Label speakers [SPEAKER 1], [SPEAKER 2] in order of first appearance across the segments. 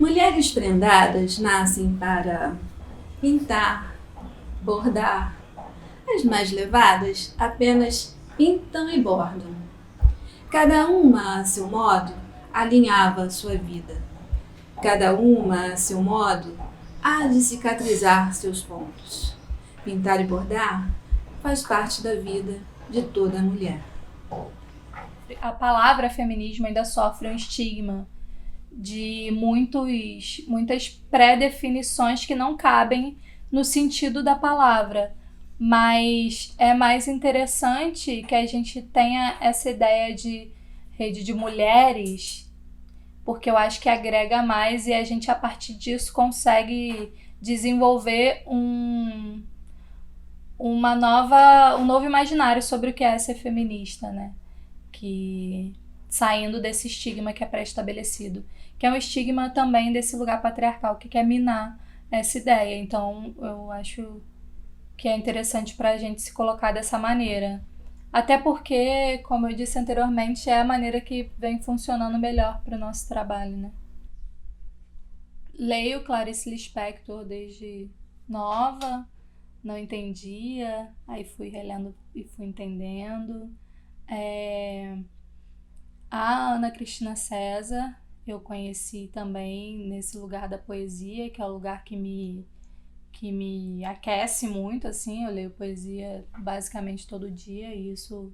[SPEAKER 1] Mulheres prendadas nascem para pintar, bordar. As mais levadas apenas pintam e bordam. Cada uma, a seu modo, alinhava sua vida. Cada uma, a seu modo, há de cicatrizar seus pontos. Pintar e bordar faz parte da vida de toda mulher.
[SPEAKER 2] A palavra feminismo ainda sofre um estigma de muitas pré-definições que não cabem no sentido da palavra. Mas é mais interessante que a gente tenha essa ideia de rede de mulheres, porque eu acho que agrega mais e a gente, a partir disso, consegue desenvolver um novo imaginário sobre o que é ser feminista, né? Que saindo desse estigma que é pré-estabelecido, que é um estigma também desse lugar patriarcal que quer minar essa ideia. Então, eu acho que é interessante para a gente se colocar dessa maneira. Até porque, como eu disse anteriormente, é a maneira que vem funcionando melhor para o nosso trabalho, né? Leio Clarice Lispector desde nova, não entendia, aí fui relendo e fui entendendo. A Ana Cristina César eu conheci também nesse lugar da poesia, que é o lugar que me aquece muito, assim. Eu leio poesia basicamente todo dia e isso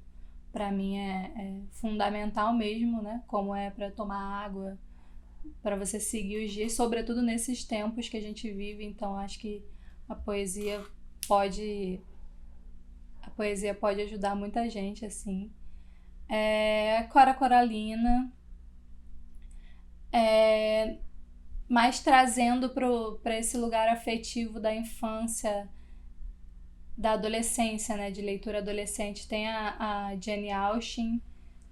[SPEAKER 2] para mim é fundamental mesmo, né? Como é para tomar água, para você seguir os dias, sobretudo nesses tempos que a gente vive. Então acho que a poesia pode ajudar muita gente, assim. Cora Coralina, mais trazendo para esse lugar afetivo da infância, da adolescência, né, de leitura adolescente. Tem a Jane Austen,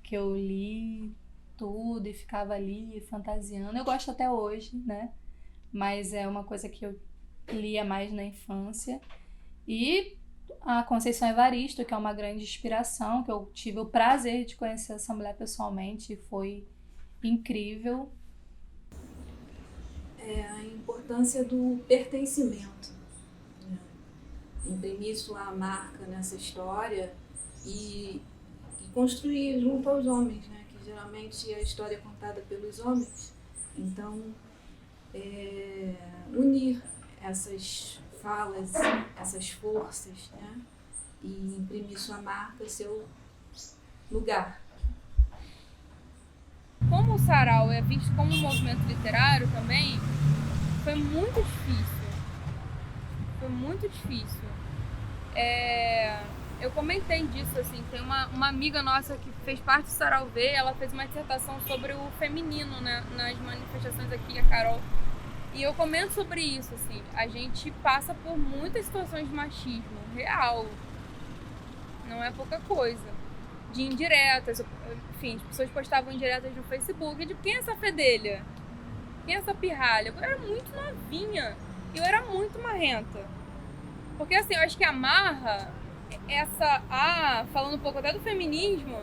[SPEAKER 2] que eu li tudo e ficava ali fantasiando. Eu gosto até hoje, né, mas é uma coisa que eu lia mais na infância. E a Conceição Evaristo, que é uma grande inspiração, que eu tive o prazer de conhecer essa mulher pessoalmente e foi incrível.
[SPEAKER 1] A importância do pertencimento, né? Imprimir sua marca nessa história e construir junto aos homens, né? Que geralmente a história é contada pelos homens. Então, unir essas falas, essas forças, né? E imprimir sua marca, seu lugar.
[SPEAKER 3] Como o sarau é visto como um movimento literário também, foi muito difícil. Foi muito difícil. Eu comentei disso, assim, tem uma amiga nossa que fez parte do Sarau V, ela fez uma dissertação sobre o feminino, né, nas manifestações aqui, a Carol. E eu comento sobre isso, assim, a gente passa por muitas situações de machismo real. Não é pouca coisa. De indiretas, enfim, as pessoas postavam indiretas no Facebook, de quem é essa fedelha? Quem é essa pirralha? Eu era muito novinha, eu era muito marrenta. Porque assim, eu acho que a marra, falando um pouco até do feminismo,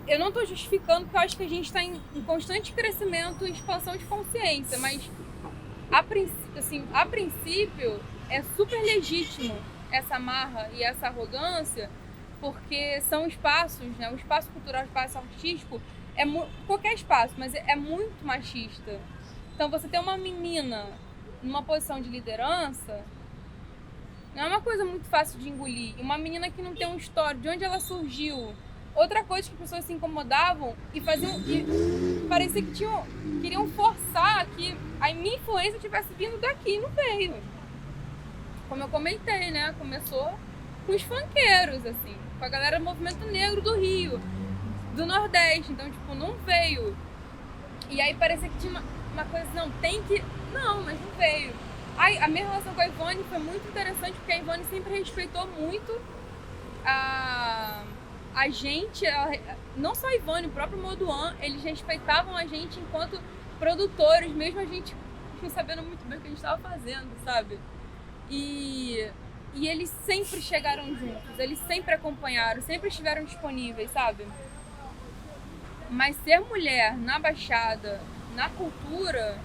[SPEAKER 3] eu não tô justificando, porque eu acho que a gente tá em constante crescimento e expansão de consciência, mas a princípio é super legítimo essa marra e essa arrogância, porque são espaços, né? O espaço cultural, o espaço artístico, qualquer espaço, mas é muito machista. Então você ter uma menina numa posição de liderança não é uma coisa muito fácil de engolir. Uma menina que não tem um histórico, de onde ela surgiu. Outra coisa que as pessoas se incomodavam e parecia que queriam forçar que a minha influência tivesse vindo daqui, não veio. Como eu comentei, né? Começou com os funkeiros, assim, com a galera do movimento negro do Rio, do Nordeste. Então, tipo, não veio. E aí parecia que tinha uma coisa, não, mas não veio. A minha relação com a Ivone foi muito interessante, porque a Ivone sempre respeitou muito a gente, não só a Ivone, o próprio Moduan, eles respeitavam a gente enquanto produtores, mesmo a gente não sabendo muito bem o que a gente estava fazendo, sabe? E eles sempre chegaram juntos, eles sempre acompanharam, sempre estiveram disponíveis, sabe? Mas ser mulher na Baixada, na cultura,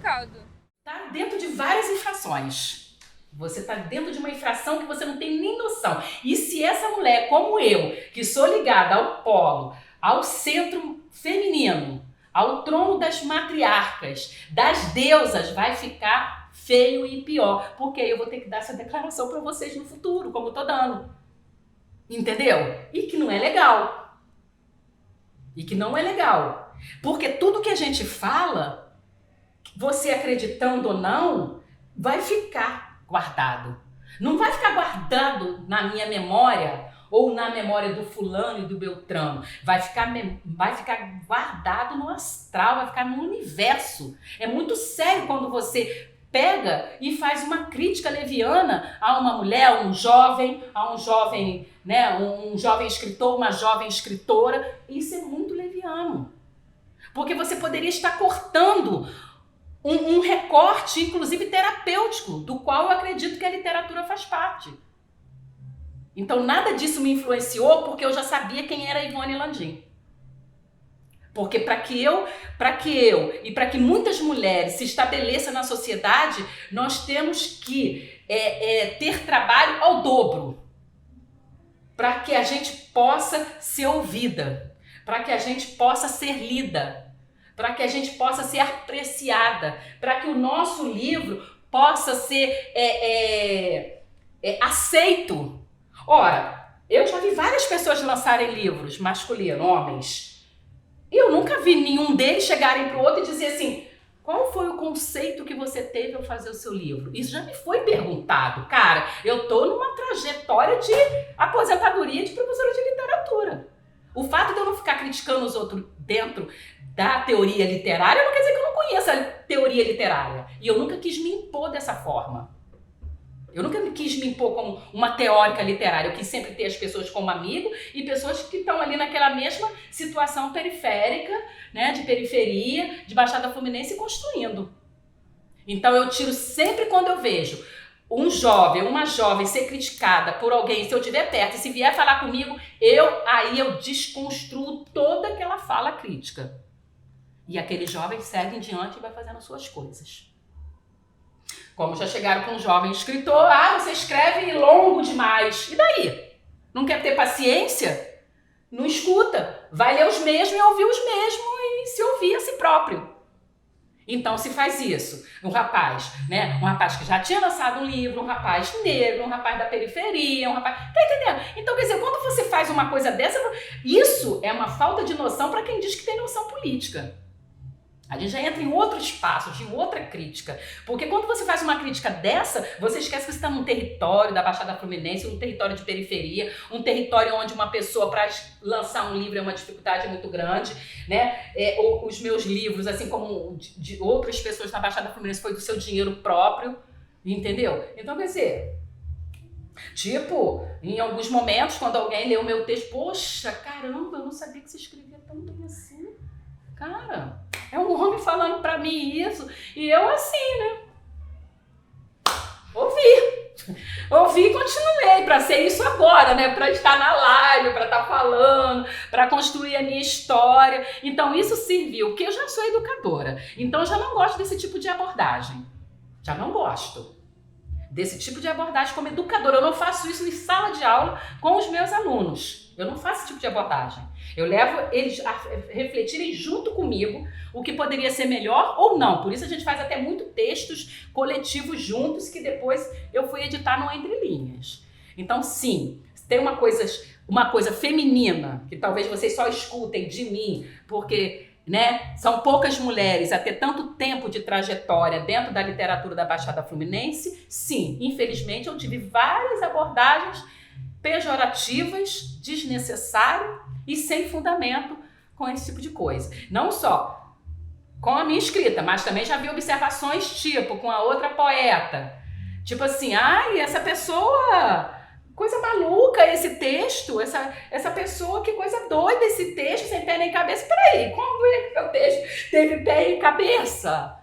[SPEAKER 3] complicado.
[SPEAKER 4] Tá dentro de várias infrações. Você tá dentro de uma infração que você não tem nem noção. E se essa mulher, como eu, que sou ligada ao polo, ao centro feminino, ao trono das matriarcas, das deusas, vai ficar feio e pior. Porque eu vou ter que dar essa declaração para vocês no futuro, como eu tô dando. Entendeu? E que não é legal. E que não é legal. Porque tudo que a gente fala, você acreditando ou não, vai ficar guardado. Não vai ficar guardado na minha memória ou na memória do fulano e do Beltrano. Vai ficar guardado no astral, vai ficar no universo. É muito sério quando você pega e faz uma crítica leviana a uma mulher, a um jovem, né, um jovem escritor, uma jovem escritora. Isso é muito leviano. Porque você poderia estar cortando um recorte, inclusive terapêutico, do qual eu acredito que a literatura faz parte. Então nada disso me influenciou porque eu já sabia quem era Ivone Landim. Porque para que eu e para que muitas mulheres se estabeleçam na sociedade, nós temos que ter trabalho ao dobro. Para que a gente possa ser ouvida, para que a gente possa ser lida, para que a gente possa ser apreciada, para que o nosso livro possa ser aceito. Ora, eu já vi várias pessoas lançarem livros masculinos, homens, e eu nunca vi nenhum deles chegarem para o outro e dizer assim: qual foi o conceito que você teve ao fazer o seu livro? Isso já me foi perguntado. Cara, eu tô numa trajetória de aposentadoria de professora de literatura. O fato de eu não ficar criticando os outros dentro da teoria literária não quer dizer que eu não conheço a teoria literária. E eu nunca quis me impor dessa forma. Eu nunca quis me impor como uma teórica literária. Eu quis sempre ter as pessoas como amigo e pessoas que estão ali naquela mesma situação periférica, né, de periferia, de Baixada Fluminense, construindo. Então eu tiro sempre quando eu vejo um jovem, uma jovem ser criticada por alguém, se eu estiver perto e se vier falar comigo, aí eu desconstruo toda aquela fala crítica. E aquele jovem segue em diante e vai fazendo suas coisas. Como já chegaram com um jovem escritor: você escreve longo demais. E daí? Não quer ter paciência? Não escuta. Vai ler os mesmos e ouvir os mesmos e se ouvir a si próprio. Então se faz isso. Um rapaz que já tinha lançado um livro, um rapaz negro, um rapaz da periferia, um rapaz... Tá entendendo? Então, quer dizer, quando você faz uma coisa dessa, isso é uma falta de noção para quem diz que tem noção política. A gente já entra em outro espaço, de outra crítica. Porque quando você faz uma crítica dessa, você esquece que você está num território da Baixada Fluminense, um território de periferia, um território onde uma pessoa, para lançar um livro, é uma dificuldade muito grande, né? Os meus livros, assim como de outras pessoas na Baixada Fluminense, foi do seu dinheiro próprio, entendeu? Então, quer dizer, em alguns momentos, quando alguém lê o meu texto, poxa, caramba, eu não sabia que você escrevia tão bem assim. Cara, é um homem falando pra mim isso, e eu assim, né? Ouvi e continuei pra ser isso agora, né? Pra estar na live, pra estar falando, pra construir a minha história. Então isso serviu, porque eu já sou educadora, então eu já não gosto desse tipo de abordagem. Já não gosto desse tipo de abordagem como educadora. Eu não faço isso em sala de aula com os meus alunos. Eu não faço esse tipo de abordagem. Eu levo eles a refletirem junto comigo o que poderia ser melhor ou não. Por isso a gente faz até muito textos coletivos juntos que depois eu fui editar no Entre Linhas. Então, sim, tem uma coisa feminina que talvez vocês só escutem de mim, porque, né, são poucas mulheres a ter tanto tempo de trajetória dentro da literatura da Baixada Fluminense. Sim, infelizmente eu tive várias abordagens pejorativas, desnecessárias e sem fundamento com esse tipo de coisa. Não só com a minha escrita, mas também já vi observações tipo com a outra poeta. Tipo assim, essa pessoa, coisa maluca esse texto, essa pessoa, que coisa doida esse texto, sem pé nem cabeça. Peraí, como é que meu texto teve pé e cabeça?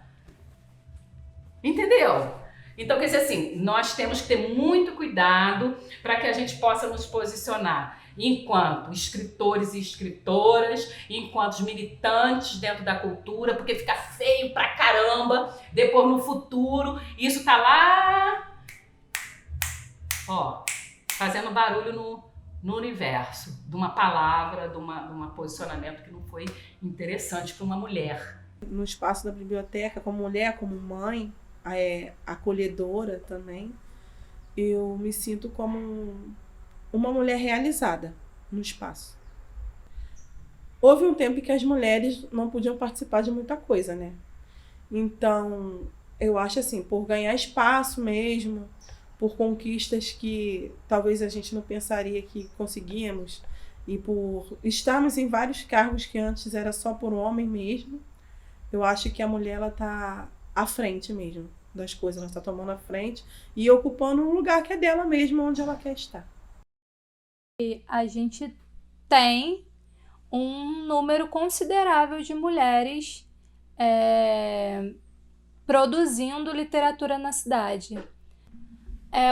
[SPEAKER 4] Entendeu? Então, quer dizer assim, nós temos que ter muito cuidado para que a gente possa nos posicionar. enquanto escritores e escritoras, enquanto militantes dentro da cultura, porque fica feio pra caramba, depois no futuro, isso tá lá, ó, fazendo barulho no universo, de uma palavra, de um posicionamento que não foi interessante para uma mulher.
[SPEAKER 5] No espaço da biblioteca, como mulher, como mãe, acolhedora também, eu me sinto como uma mulher realizada no espaço. Houve um tempo em que as mulheres não podiam participar de muita coisa, né? Então, eu acho assim, por ganhar espaço mesmo, por conquistas que talvez a gente não pensaria que conseguíamos, e por estarmos em vários cargos que antes era só por homem mesmo, eu acho que a mulher ela tá à frente mesmo das coisas, ela está tomando a frente e ocupando um lugar que é dela mesmo, onde ela quer estar.
[SPEAKER 2] E a gente tem um número considerável de mulheres produzindo literatura na cidade.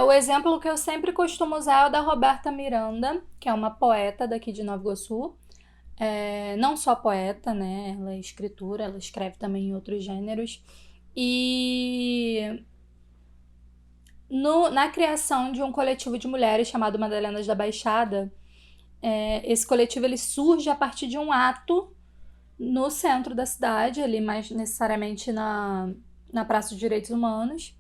[SPEAKER 2] O exemplo que eu sempre costumo usar é o da Roberta Miranda, que é uma poeta daqui de Nova Iguaçu. Não só poeta, né? Ela é escritora, ela escreve também em outros gêneros. E na criação de um coletivo de mulheres chamado Madalenas da Baixada, esse coletivo ele surge a partir de um ato no centro da cidade, ali mais necessariamente na Praça dos Direitos Humanos.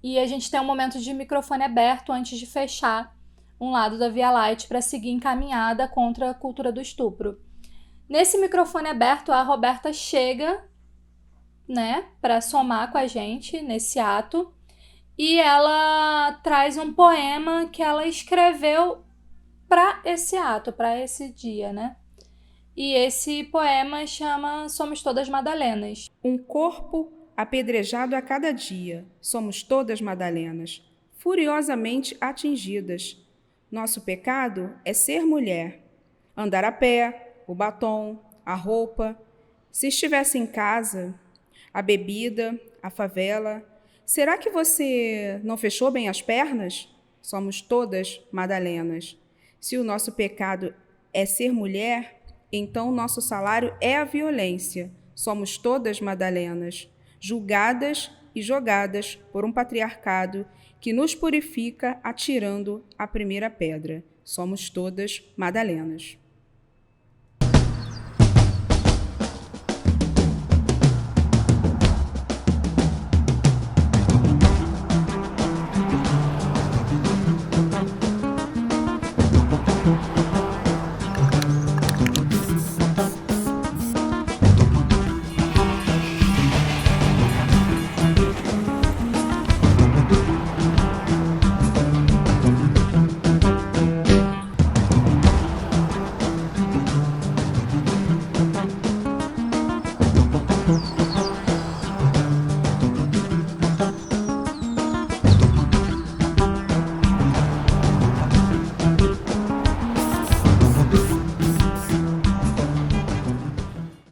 [SPEAKER 2] E a gente tem um momento de microfone aberto antes de fechar um lado da Via Light para seguir encaminhada contra a cultura do estupro. Nesse microfone aberto, a Roberta chega, né, para somar com a gente nesse ato, e ela traz um poema que ela escreveu para esse ato, para esse dia, né? E esse poema chama Somos Todas Madalenas.
[SPEAKER 6] Um corpo apedrejado a cada dia, somos todas Madalenas, furiosamente atingidas. Nosso pecado é ser mulher, andar a pé, o batom, a roupa. Se estivesse em casa, a bebida, a favela, será que você não fechou bem as pernas? Somos todas Madalenas. Se o nosso pecado é ser mulher, então nosso salário é a violência. Somos todas Madalenas, julgadas e jogadas por um patriarcado que nos purifica atirando a primeira pedra. Somos todas Madalenas.